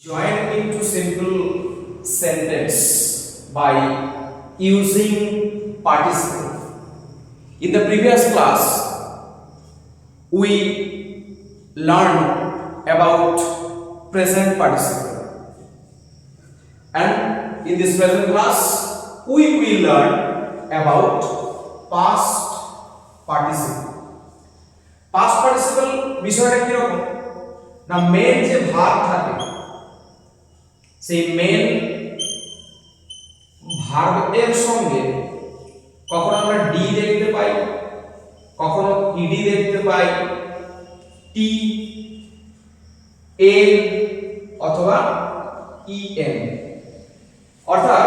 Join into simple sentence by using participle. In the previous class, we learned about present participle, and in this present class, we will learn about past participle. Past participle বিষয়টা কি রকম না main যে verb থাকে সেই main ভার্বের সঙ্গে কখনো আমরা ডি দেখতে পাই, কখনো ইডি দেখতে পাই, টি এন অথবা ইএন। অর্থাৎ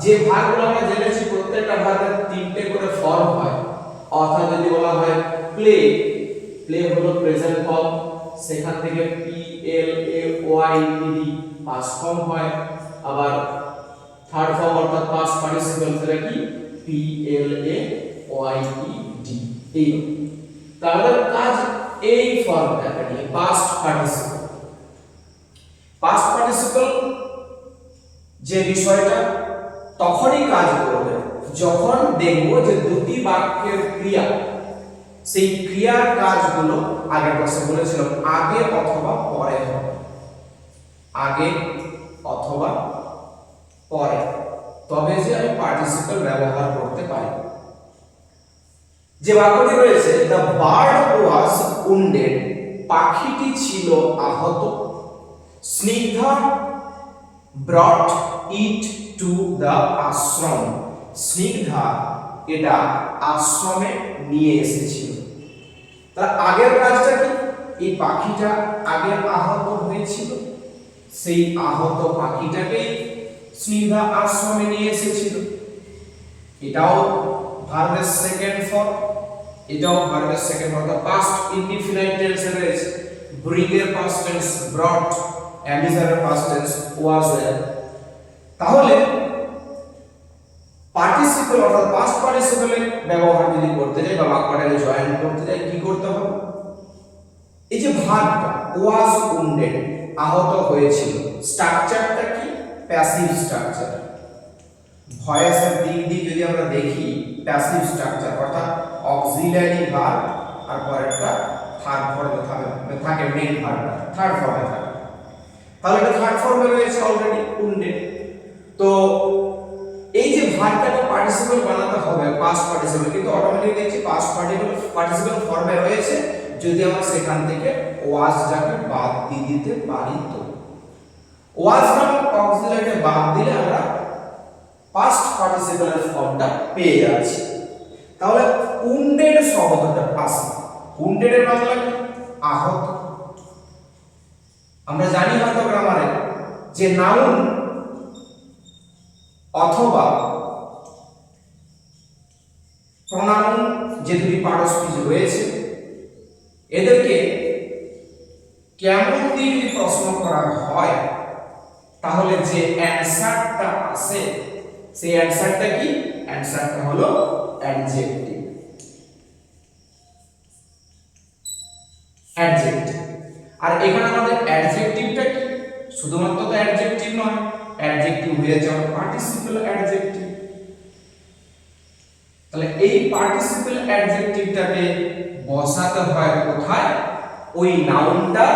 যে ভার্বগুলো আমরা জেনেছি প্রত্যেকটা ভার্বের তিনটে করে ফর্ম হয়। অর্থাৎ যদি বলা হয় প্লে, প্লে হলো প্রেজেন্ট ফর্ম, সেখান থেকে P L A Y E D past form হয়। আবার থার্ড ফর্ম অর্থাৎ পাস্ট পার্টিসিপল সেটা কি P L A Y E D. এই তাহলে কাজ এই ফর্মটাকে নিয়ে পাস্ট পার্টিসিপল। পাস্ট পার্টিসিপল যে বিষয়টা তখনই কাজ করবে যখন দেখব যে দুটি বাক্যের ক্রিয়া, সেই ক্রিয়ার কাজগুলো আগের ক্লাসে বলেছিলাম আগে অথবা পরে হবে, আগে অথবা পরে, তবে যে আমি পার্টিসিপল ব্যবহার করতে পারি। যে বাক্যটি রয়েছে দ্য বার্ড ওয়াজ উন্ডেড, পাখিটি ছিল আহত, Snigdha brought it to the ashram, Snigdha এটা আশ্রমে নিয়ে এসেছিল। তার আগের কাজটা কি, এই পাখিটা আগে আহত হয়েছিল, সেই আহত পাখিটাকেই স্নিগ্ধা আশ্রমে নিয়ে এসেছিল। এটাও ভার্বের সেকেন্ড ফর্ম, এটাও ভার্বের সেকেন্ড ফর্ম। পাস্ট ইনডিফিনাইট টেন্সে রয়েছে ব্রিং এর পাস্ট টেন্স ব্রট, অ্যামিজারের পাস্ট টেন্স ওয়াজ দেয়ার। তাহলে পার্টিসিপল অর্থাৎ পাস্ট পার্টিসিপলের ব্যবহার যদি করতে যাই বা বাক্যটাকে জয়েন করতে যাই কি করতে হবে, এই যে ভার্বটা ওয়াজ উন্ডেড আহত হয়েছিল, স্ট্রাকচারটা কি প্যাসিভ স্ট্রাকচার। ভয়েসের দিক দিয়ে যদি আমরা দেখি প্যাসিভ স্ট্রাকচার অর্থাৎ অক্সিলারি ভার্ব আর পরেরটা থার্ড ফর্মে থাকে মেইন ভার্বটা থার্ড ফর্মে থাকে। তাহলে এটা থার্ড ফর্মে রয়েছে অলরেডি উন্ডেড। তো এই যে ভার্বটাকে পার্টিসিপল বানাতে হবে পাস্ট পার্টিসিপল, কিন্তু অটোমেটিক দেখছি পাস্ট পার্টিসিপল ফর্মে রয়েছে যদি আমরা সেখান থেকে ওয়াজটাকে বাদ দিয়ে দিতে পারি। তো ওয়াজ নামক অক্সিলারিকে বাদ দিলে আমরা পাস্ট পার্টিসিপলের ফর্মটা পেয়ে যাচ্ছি। তাহলে উন্ডেড শব্দটা আসে, উন্ডেড এর বাংলা কি আহত। আমরা জানি হয়তো গ্রামারে যে নাউন অথবা প্রোনাউন যে দুটি পার্ট অফ স্পিচ রয়েছে এদেরকে কেমন দিয়ে যদি প্রশ্ন করা হয় তাহলে যে অ্যানসারটা আসে সেই অ্যানসারটা কি, অ্যানসারটা হলো অ্যাডজেক্টিভ। অ্যাডজেক্টিভ। আর এখানে আমাদের অ্যাডজেক্টিভটা কি শুধুমাত্র তো অ্যাডজেক্টিভ নয়, অ্যাডজেক্টিভ হয়ে যাওয়ার পার্টিসিপল অ্যাডজেক্টিভ। তাহলে এই পার্টিসিপল অ্যাডজেক্টিভটাকে বসাতে হয় কোথায়, ওই নাউনটা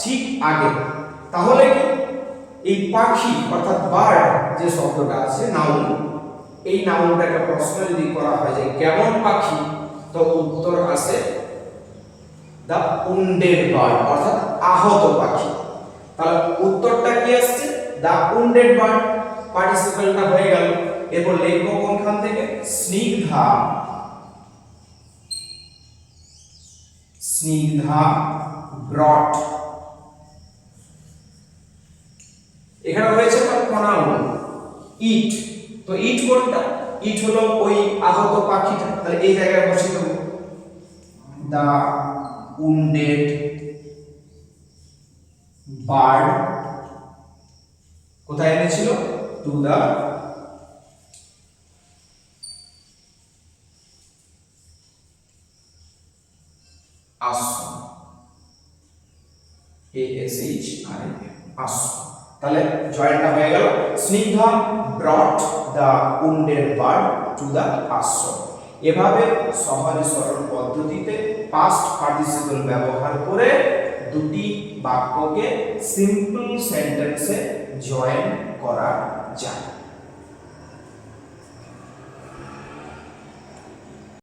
ঠিক আগে। তাহলে কি এই পাখি অর্থাৎ বার্ড যে শব্দটা আছে নাউন, এই নাউনটাকে প্রশ্ন যদি করা হয় যে কেমন পাখি, তো উত্তর আসে দ্য উন্ডেড বার্ড অর্থাৎ আহত পাখি। তাহলে উত্তরটা কি আসছে দ্য উন্ডেড বার্ড, পার্টিসিপলটা হয়ে গেল। এরপর লিখবো কোনখান থেকে স্নিগ্ধা, স্নিগ্ধা ব্রট। এখানে রয়েছে প্রোনাউন ইট, তো ইট কোনটা, ইট হলো ওই আহত পাখিটা। তাহলে এই জায়গায় বসে দেব দা উন্ডেড বার্ড, কোথায় এনেছিল টু দা আশ্রম, ASHRM আশ্রম। তাহলে জয়েন্টটা হয়ে গেল Snigdha brought the wounded bird to the ashram. এভাবে সহজ সরল পদ্ধতিতে পাস্ট পার্টিসিপল ব্যবহার করে দুটি বাক্যকে সিম্পল সেন্টেন্সে জয়েন করা যায়।